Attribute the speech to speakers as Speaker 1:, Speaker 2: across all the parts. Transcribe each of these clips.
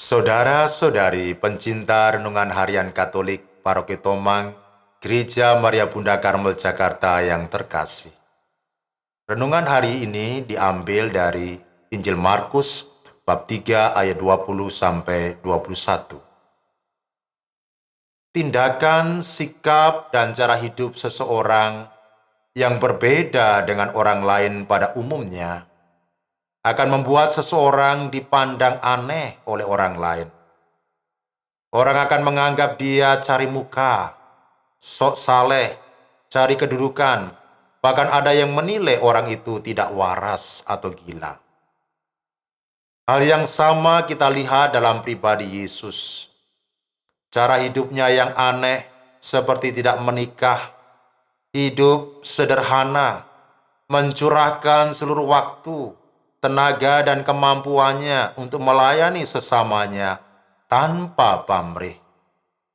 Speaker 1: Saudara-saudari pencinta renungan harian Katolik Paroki Tomang, Gereja Maria Bunda Karmel Jakarta yang terkasih. Renungan hari ini diambil dari Injil Markus bab 3 ayat 20-21. Tindakan, sikap, dan cara hidup seseorang yang berbeda dengan orang lain pada umumnya akan membuat seseorang dipandang aneh oleh orang lain. Orang akan menganggap dia cari muka, sok saleh, cari kedudukan, bahkan ada yang menilai orang itu tidak waras atau gila. Hal yang sama kita lihat dalam pribadi Yesus. Cara hidupnya yang aneh seperti tidak menikah, hidup sederhana, mencurahkan seluruh waktu, tenaga dan kemampuannya untuk melayani sesamanya tanpa pamrih.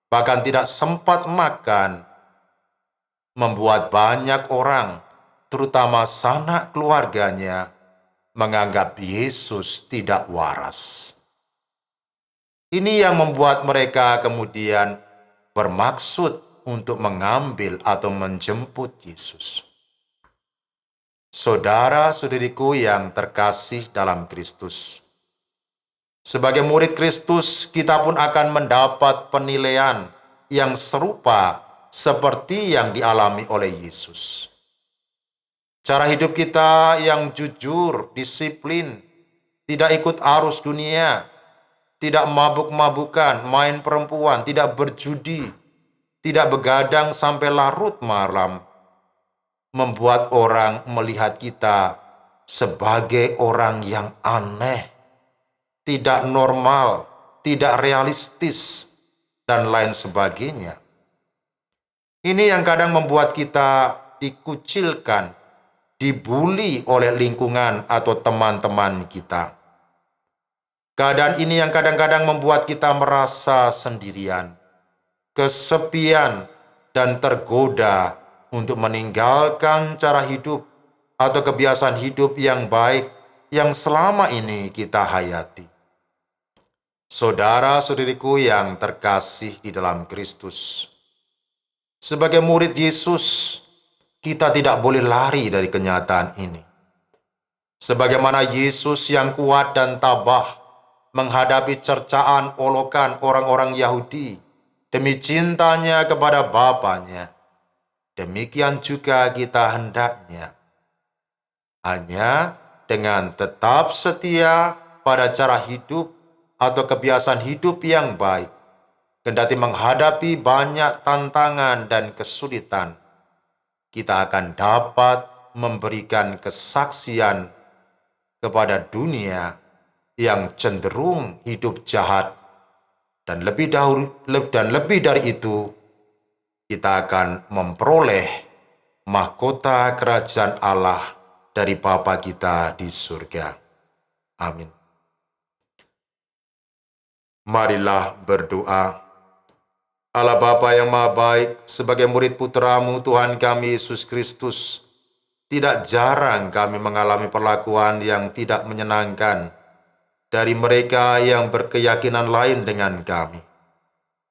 Speaker 1: Bahkan tidak sempat makan, membuat banyak orang, terutama sanak keluarganya, menganggap Yesus tidak waras. Ini yang membuat mereka kemudian bermaksud untuk mengambil atau menjemput Yesus. Saudara-saudariku yang terkasih dalam Kristus, sebagai murid Kristus, kita pun akan mendapat penilaian yang serupa seperti yang dialami oleh Yesus. Cara hidup kita yang jujur, disiplin, tidak ikut arus dunia, tidak mabuk-mabukan, main perempuan, tidak berjudi, tidak begadang sampai larut malam, membuat orang melihat kita sebagai orang yang aneh, tidak normal, tidak realistis, dan lain sebagainya. Ini yang kadang membuat kita dikucilkan, dibuli oleh lingkungan atau teman-teman kita. Keadaan ini yang kadang-kadang membuat kita merasa sendirian, kesepian, dan tergoda untuk meninggalkan cara hidup atau kebiasaan hidup yang baik yang selama ini kita hayati. Saudara-saudariku yang terkasih di dalam Kristus, sebagai murid Yesus, kita tidak boleh lari dari kenyataan ini. Sebagaimana Yesus yang kuat dan tabah menghadapi cercaan olokan orang-orang Yahudi demi cintanya kepada Bapanya, demikian juga kita hendaknya. Hanya dengan tetap setia pada cara hidup atau kebiasaan hidup yang baik, kendati menghadapi banyak tantangan dan kesulitan, kita akan dapat memberikan kesaksian kepada dunia yang cenderung hidup jahat, dan lebih dari itu, kita akan memperoleh mahkota kerajaan Allah dari Bapa kita di surga. Amin. Marilah berdoa. Allah Bapa yang Maha Baik, sebagai murid Putra-Mu Tuhan kami Yesus Kristus, tidak jarang kami mengalami perlakuan yang tidak menyenangkan dari mereka yang berkeyakinan lain dengan kami.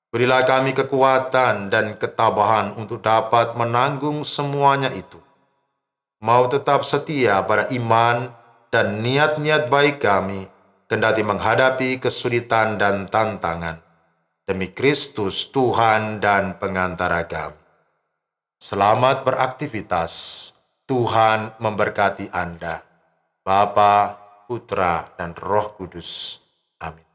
Speaker 1: Berilah kami kekuatan dan ketabahan untuk dapat menanggung semuanya itu. Mau tetap setia pada iman dan niat-niat baik kami, kendati menghadapi kesulitan dan tantangan. Demi Kristus, Tuhan dan pengantara kami. Selamat beraktivitas. Tuhan memberkati Anda. Bapa, Putra, dan Roh Kudus. Amin.